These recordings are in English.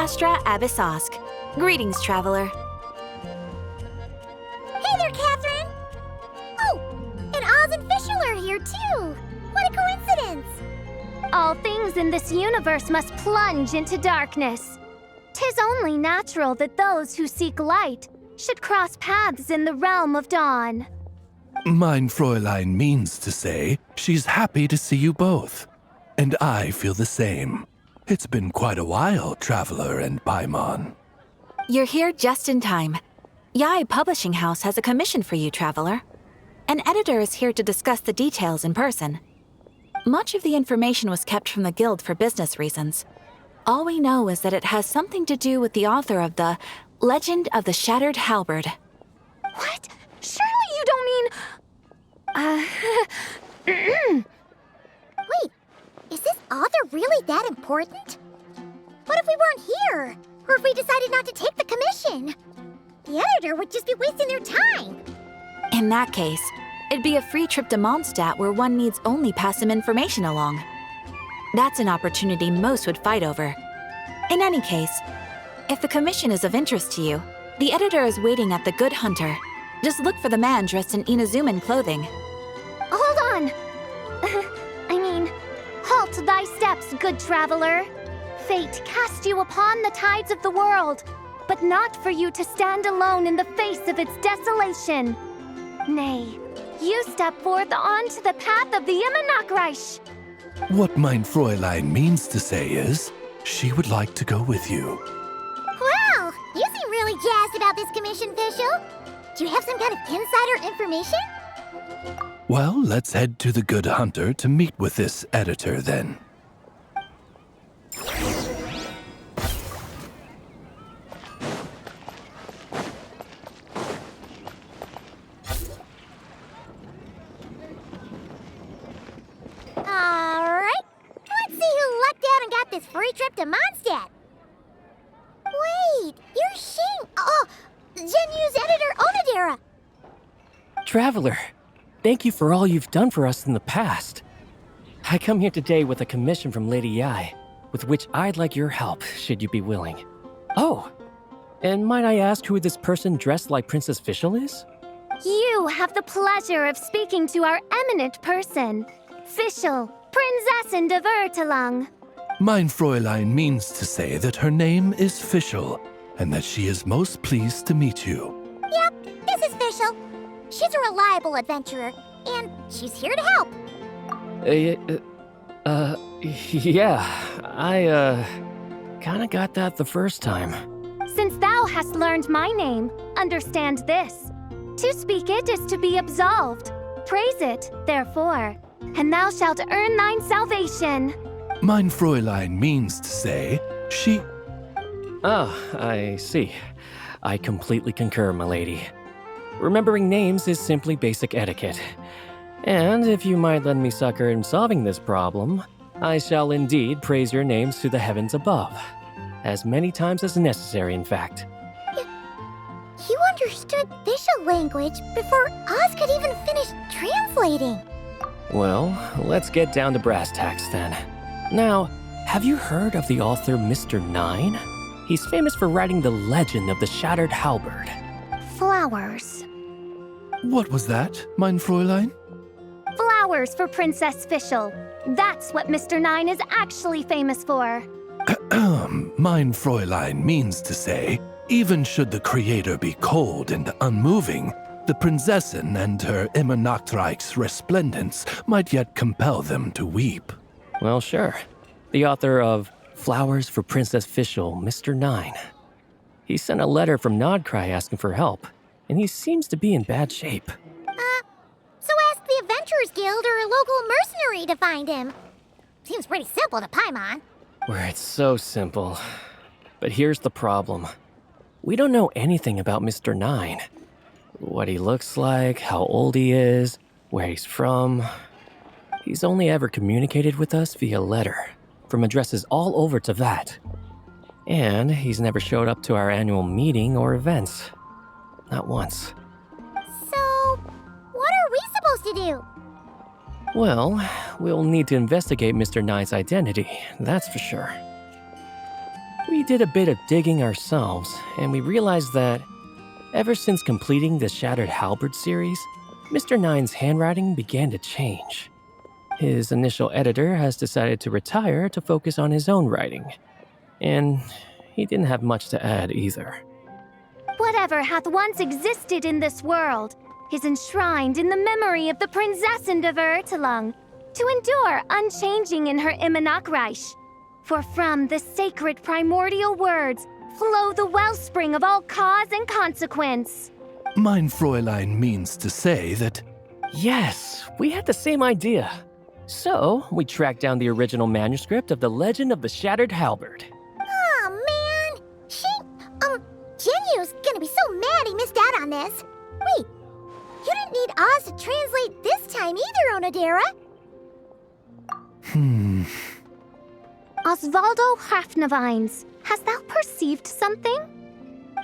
Astra Abyssosk. Greetings, traveler. Hey there, Catherine! Oh, and Oz and Fischl are here too! What a coincidence! All things in this universe must plunge into darkness. 'Tis only natural that those who seek light should cross paths in the realm of dawn. Mein Fräulein means to say she's happy to see you both. And I feel the same. It's been quite a while, Traveler and Paimon. You're here just in time. Yai Publishing House has a commission for you, traveler. An editor is here to discuss the details in person. Much of the information was kept from the guild for business reasons. All we know is that it has something to do with the author of the Legend of the Shattered Halberd. What? Surely you don't mean... Wait, is this author really that important? What if we weren't here? Or if we decided not to take the commission? The editor would just be wasting their time. In that case, it'd be a free trip to Mondstadt where one needs only pass some information along. That's an opportunity most would fight over. In any case, if the commission is of interest to you, the editor is waiting at the Good Hunter. Just look for the man dressed in Inazuman clothing. Hold on! Halt thy steps, good traveler. Fate cast you upon the tides of the world, but not for you to stand alone in the face of its desolation. Nay, you step forth onto the path of the Nod-Krai. What mein Fräulein means to say is, she would like to go with you. Wow, you seem really jazzed about this commission, Fischl. Do you have some kind of insider information? Well, let's head to the Good Hunter to meet with this editor then. Alright, let's see who lucked out and got this free trip to Mondstadt. Wait, you're Shing. Oh, Genyu's editor, Onodera. Traveler, thank you for all you've done for us in the past. I come here today with a commission from Lady Yai, with which I'd like your help, should you be willing. Oh, and might I ask who this person dressed like Princess Fischl is? You have the pleasure of speaking to our eminent person, Fischl, Prinzessin de Vertalang. Mein Fräulein means to say that her name is Fischl, and that she is most pleased to meet you. Yep, this is Fischl. She's a reliable adventurer, and she's here to help. Yeah, I, kinda got that the first time. Since thou hast learned my name, understand this. To speak it is to be absolved. Praise it, therefore, and thou shalt earn thine salvation. Mein Fräulein means to say, she... Ah, I see. I completely concur, my lady. Remembering names is simply basic etiquette. And if you might lend me succor in solving this problem, I shall indeed praise your names to the heavens above. As many times as necessary, in fact. You understood Fischl language before Oz could even finish translating. Well, let's get down to brass tacks then. Now, have you heard of the author Mr. Nine? He's famous for writing the legend of the Shattered Halberd. Flowers. What was that, mein Fräulein? Flowers for Princess Fischl. That's what Mr. Nine is actually famous for. Mein Fräulein means to say, even should the creator be cold and unmoving, the Prinzessin and her Nod-Krai's resplendence might yet compel them to weep. Well, sure. The author of Flowers for Princess Fischl, Mr. Nine. He sent a letter from Nod-Krai asking for help, and he seems to be in bad shape. So ask the Adventurers Guild or a local mercenary to find him. Seems pretty simple to Paimon. Where it's so simple. But here's the problem. We don't know anything about Mr. Nine. What he looks like, how old he is, where he's from. He's only ever communicated with us via letter, from addresses all over Teyvat. And he's never showed up to our annual meeting or events. Not once. So, what are we supposed to do? Well, we'll need to investigate Mr. Nine's identity, that's for sure. We We did a bit of digging ourselves, and we realized that ever since completing the Shattered Halberd series, Mr. Nine's handwriting began to change. His initial editor has decided to retire to focus on his own writing, and he didn't have much to add either. Whatever hath once existed in this world is enshrined in the memory of the Prinzessin of Ertelung, to endure unchanging in her Immenachreich. For from the sacred primordial words flow the wellspring of all cause and consequence. Mein Fräulein means to say that... Yes, we had the same idea. So, we tracked down the original manuscript of The Legend of the Shattered Halberd. Oh man! Genyu's gonna be so mad he missed out on this. Wait, you didn't need Oz to translate this time either, Onodera. Osvaldo Hafnavines, hast thou perceived something?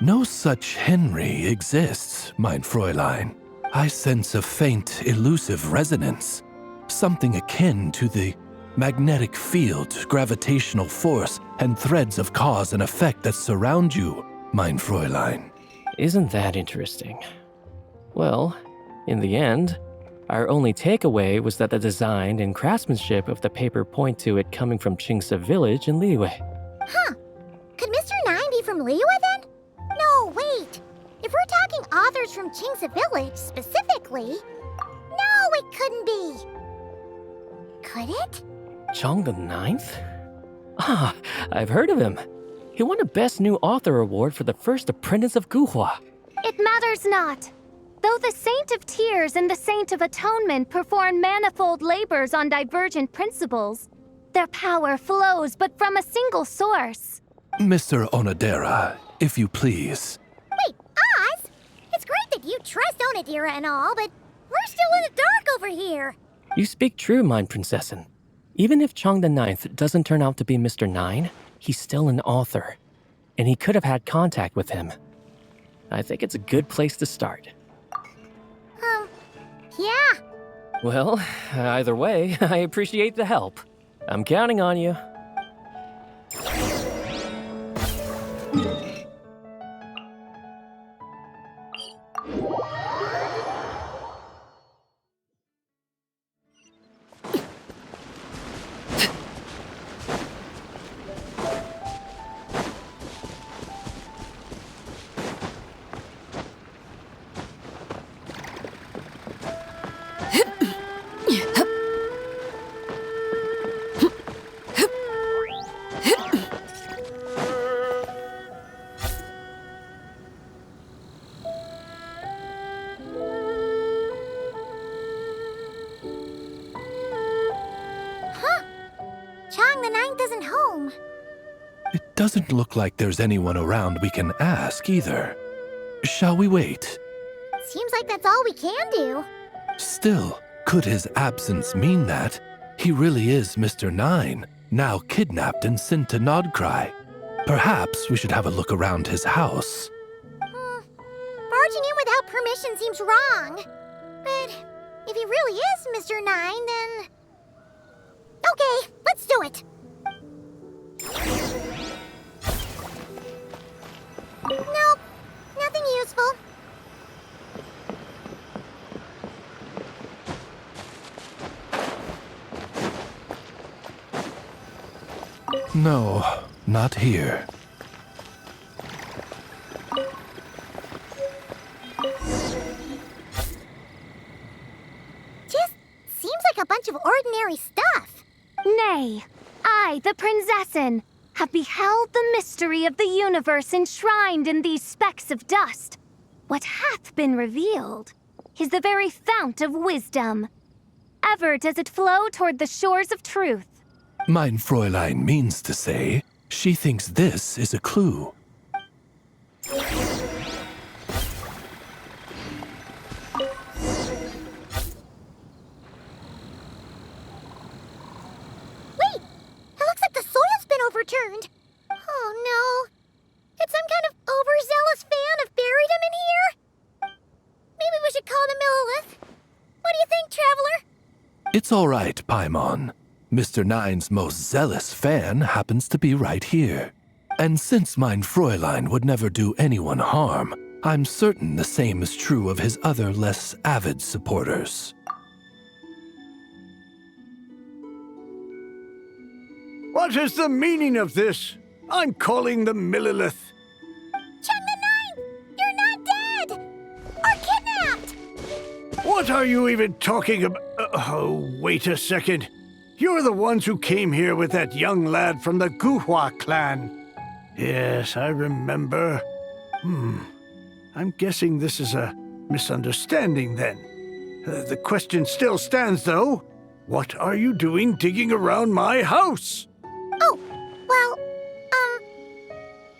No such Henry exists, mein Fräulein. I sense a faint, elusive resonance. Something akin to the magnetic field, gravitational force, and threads of cause and effect that surround you, mein Fräulein. Isn't that interesting? Well, in the end, our only takeaway was that the design and craftsmanship of the paper point to it coming from Qingce Village in Liyue. Huh. Could Mr. Nine be from Liyue then? No, wait. If we're talking authors from Qingce Village specifically... No, it couldn't be. Could it? Chong the Ninth? Ah, I've heard of him. He won a Best New Author award for the first apprentice of Guhua. It matters not. Though the Saint of Tears and the Saint of Atonement perform manifold labors on divergent principles, their power flows but from a single source. Mr. Onodera, if you please. Wait, Oz? It's great that you trust Onodera and all, but we're still in the dark over here. You speak true, mein Prinzessin. Even if Chong the Ninth doesn't turn out to be Mr. Nine, he's still an author, and he could have had contact with him. I think it's a good place to start. Yeah. Well, either way, I appreciate the help. I'm counting on you. Chong the Ninth isn't home. It doesn't look like there's anyone around we can ask either. Shall we wait? Seems like that's all we can do. Still, could his absence mean that he really is Mr. Nine, now kidnapped and sent to Nod-Krai? Perhaps we should have a look around his house. Barging in without permission seems wrong. But if he really is Mr. Nine, then... Okay, let's do it. Nope, nothing useful. No, not here. Just seems like a bunch of ordinary stuff. Nay, I, the Prinzessin, have beheld the mystery of the universe enshrined in these specks of dust. What hath been revealed is the very fount of wisdom. Ever does it flow toward the shores of truth. Mein Fräulein means to say, she thinks this is a clue. Wait, it looks like the soil's been overturned. Oh no. Did some kind of overzealous fan have buried him in here? Maybe we should call him Millilith. What do you think, Traveler? It's all right, Paimon. Mr. Nine's most zealous fan happens to be right here. And since mein Fräulein would never do anyone harm, I'm certain the same is true of his other less avid supporters. What is the meaning of this? I'm calling the Millilith. Chung the Ninth! You're not dead! Or kidnapped! What are you even talking about? Oh, wait a second. You're the ones who came here with that young lad from the Guhua clan. Yes, I remember. I'm guessing this is a misunderstanding then. The question still stands, though. What are you doing digging around my house? Oh, well,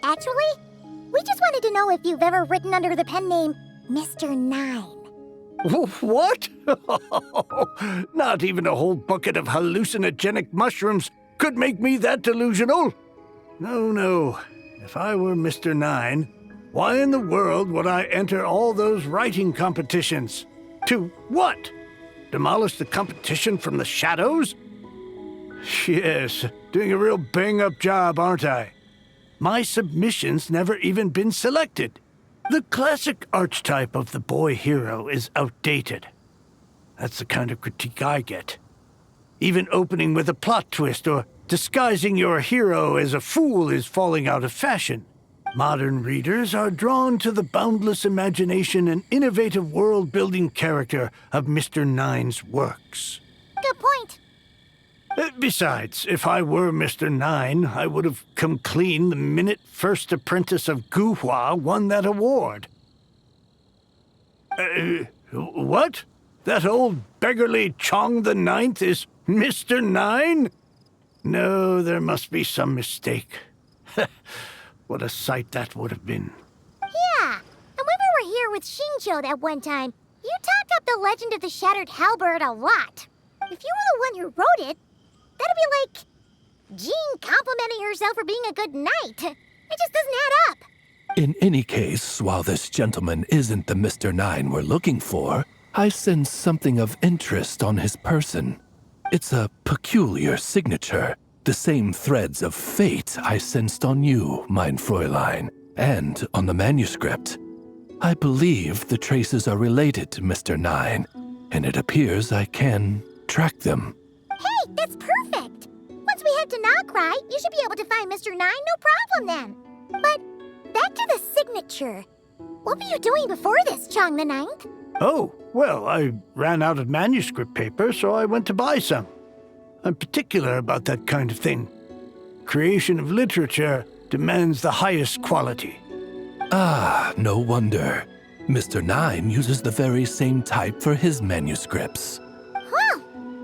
actually, we just wanted to know if you've ever written under the pen name Mr. Nine. What? Not even a whole bucket of hallucinogenic mushrooms could make me that delusional. No. If I were Mr. Nine, why in the world would I enter all those writing competitions? To what? Demolish the competition from the shadows? Yes, doing a real bang-up job, aren't I? My submission's never even been selected. The classic archetype of the boy hero is outdated. That's the kind of critique I get. Even opening with a plot twist or disguising your hero as a fool is falling out of fashion. Modern readers are drawn to the boundless imagination and innovative world-building character of Mr. Nine's works. Good point. Besides, if I were Mr. Nine, I would have come clean the minute First Apprentice of Guhua won that award. What? That old beggarly Chong the Ninth is Mr. Nine? No, there must be some mistake. What a sight that would have been. Yeah, and when we were here with Shinjo that one time, you talked up the legend of the Shattered Halberd a lot. If you were the one who wrote it, that'd be like Jean complimenting herself for being a good knight. It just doesn't add up. In any case, while this gentleman isn't the Mr. Nine we're looking for, I sense something of interest on his person. It's a peculiar signature, the same threads of fate I sensed on you, mein Fräulein, and on the manuscript. I believe the traces are related to Mr. Nine, and it appears I can track them. Hey, that's perfect. Once we head to Nod-Krai, you should be able to find Mr. Nine, no problem then. But back to the signature. What were you doing before this, Chong the Ninth? Oh, well, I ran out of manuscript paper, so I went to buy some. I'm particular about that kind of thing. Creation of literature demands the highest quality. Ah, no wonder. Mr. Nine uses the very same type for his manuscripts. Huh,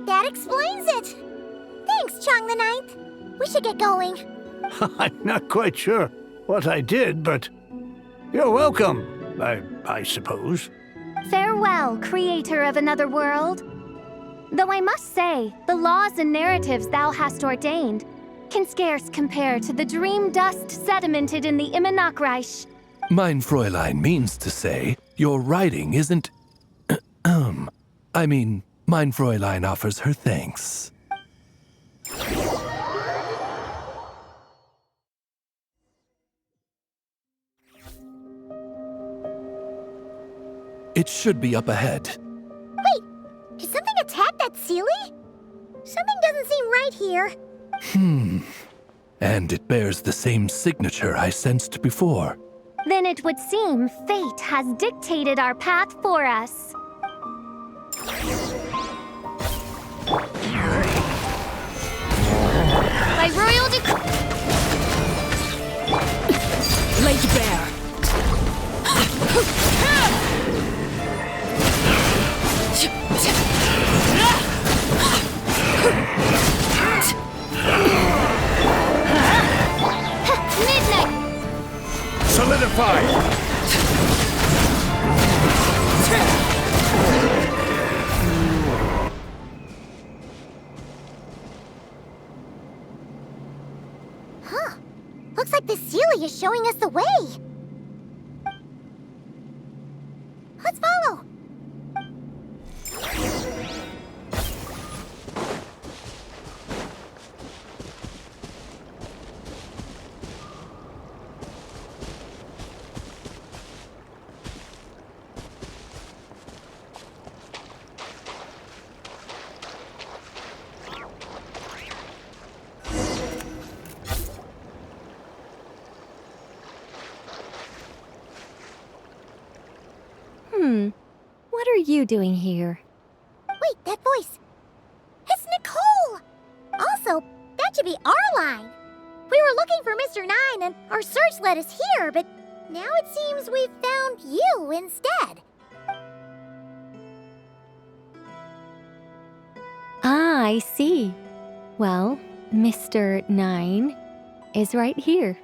that explains it. Thanks, Chong the Ninth. We should get going. I'm not quite sure what I did, but you're welcome, I suppose. Farewell, creator of another world. Though I must say, the laws and narratives thou hast ordained can scarce compare to the dream dust sedimented in the Nod-Krai. Mein Fräulein means to say, your writing isn't... mein Fräulein offers her thanks. It should be up ahead. Wait, did something attack that Sealy? Something doesn't seem right here. And it bears the same signature I sensed before. Then it would seem fate has dictated our path for us. By royal Lake Bear. Midnight! Solidify! Huh. Looks like the Sealy is showing us the way. Let's follow. you doing here? Wait, that voice. It's Nicole! Also, that should be our line. We were looking for Mr. Nine and our search led us here, but now it seems we've found you instead. Ah, I see. Well, Mr. Nine is right here.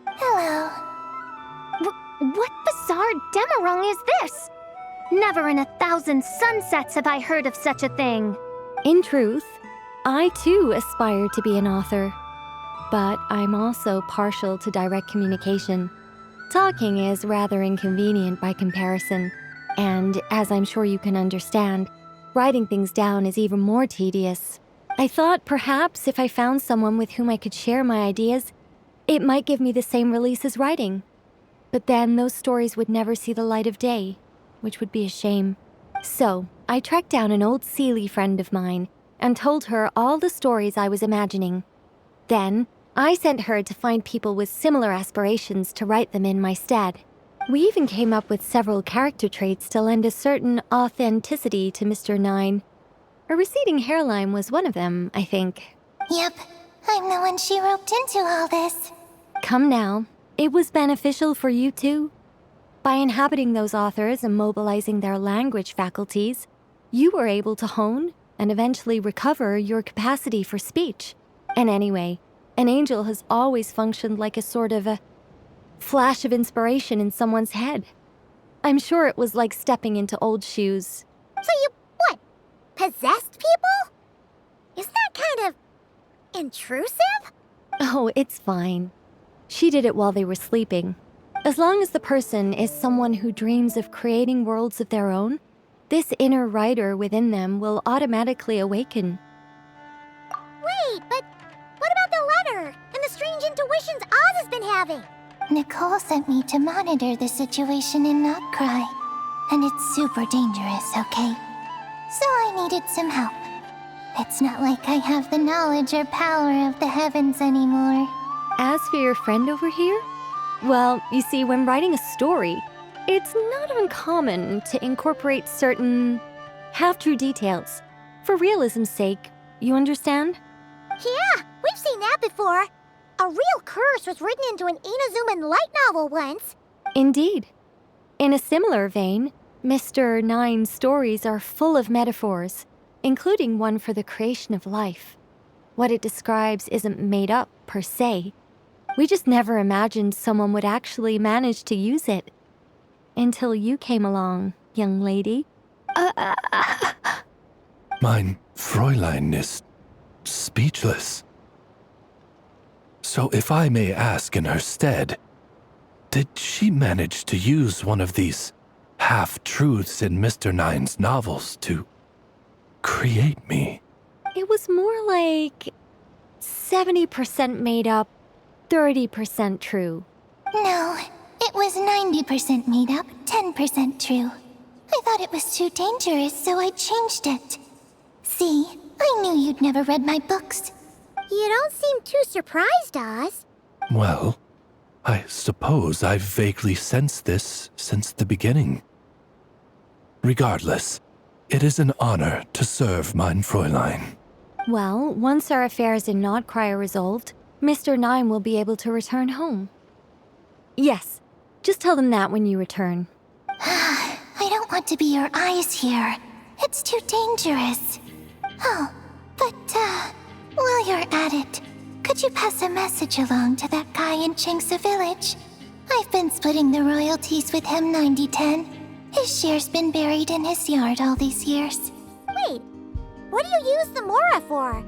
Hello. What bizarre demarung is this? Never in 1,000 sunsets have I heard of such a thing. In truth, I too aspire to be an author. But I'm also partial to direct communication. Talking is rather inconvenient by comparison. And as I'm sure you can understand, writing things down is even more tedious. I thought perhaps if I found someone with whom I could share my ideas, it might give me the same release as writing. But then those stories would never see the light of day, which would be a shame. So, I tracked down an old Seelie friend of mine and told her all the stories I was imagining. Then, I sent her to find people with similar aspirations to write them in my stead. We even came up with several character traits to lend a certain authenticity to Mr. Nine. A receding hairline was one of them, I think. Yep, I'm the one she roped into all this. Come now, it was beneficial for you too. By inhabiting those authors and mobilizing their language faculties, you were able to hone and eventually recover your capacity for speech. And anyway, an angel has always functioned like a sort of a flash of inspiration in someone's head. I'm sure it was like stepping into old shoes. So you, what, possessed people? Isn't that kind of intrusive? Oh, it's fine. She did it while they were sleeping. As long as the person is someone who dreams of creating worlds of their own, this inner writer within them will automatically awaken. Wait, but what about the letter and the strange intuitions Oz has been having? Nicole sent me to monitor the situation in Nod-Krai, and it's super dangerous, okay? So I needed some help. It's not like I have the knowledge or power of the heavens anymore. As for your friend over here, well, you see, when writing a story, it's not uncommon to incorporate certain half-true details. For realism's sake, you understand? Yeah, we've seen that before. A real curse was written into an Inazuman light novel once. Indeed. In a similar vein, Mr. Nine's stories are full of metaphors, including one for the creation of life. What it describes isn't made up, per se. We just never imagined someone would actually manage to use it. Until you came along, young lady. Mein Fräulein is speechless. So if I may ask in her stead, did she manage to use one of these half-truths in Mr. Nine's novels to create me? It was more like 70% made up, 30% true. No, it was 90% made up, 10% true. I thought it was too dangerous, so I changed it. See, I knew you'd never read my books. You don't seem too surprised, Oz. Well, I suppose I've vaguely sensed this since the beginning. Regardless, it is an honor to serve mein Fräulein. Well, once our affairs in Nod-Krai are resolved, Mr. Nine will be able to return home. Yes, just tell them that when you return. I don't want to be your eyes here. It's too dangerous. Oh, but, while you're at it, could you pass a message along to that guy in Changsa Village? I've been splitting the royalties with him 90-10. His share's been buried in his yard all these years. Wait, what do you use the Mora for?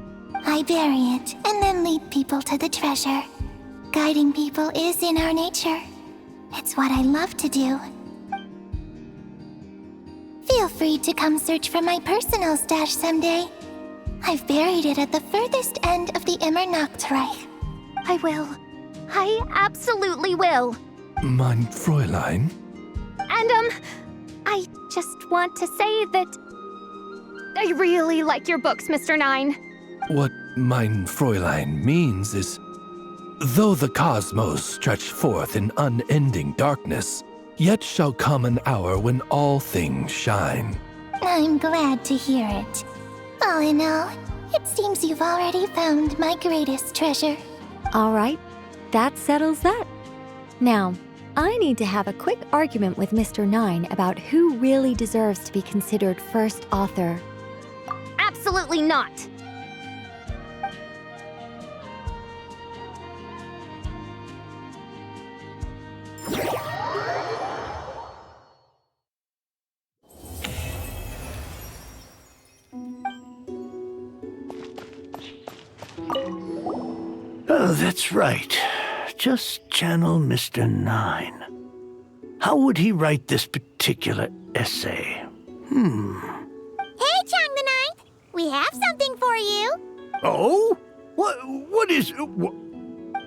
I bury it and then lead people to the treasure. Guiding people is in our nature. It's what I love to do. Feel free to come search for my personal stash someday. I've buried it at the furthest end of the Nod-Krai. I will. I absolutely will. Mein Fräulein? And, I just want to say that I really like your books, Mr. Nine. What mein Fräulein means is, though the cosmos stretch forth in unending darkness, yet shall come an hour when all things shine. I'm glad to hear it. All in all, it seems you've already found my greatest treasure. All right, that settles that. Now, I need to have a quick argument with Mr. Nine about who really deserves to be considered first author. Absolutely not! Oh, that's right. Just channel Mr. Nine. How would he write this particular essay? Hey, Chang the Ninth! We have something for you! Oh? What is...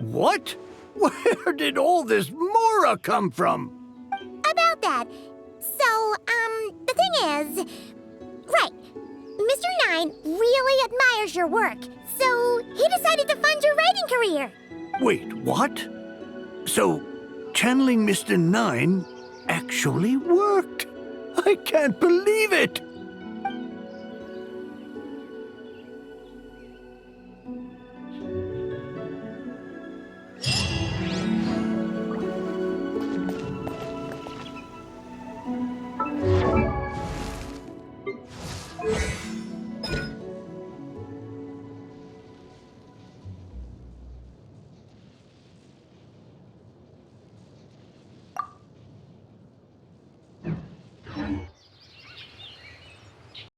What? Where did all this Mora come from? About that. So, the thing is... Right. Mr. Nine really admires your work, so he decided to fund your writing career. Wait, what? So, channeling Mr. Nine actually worked? I can't believe it!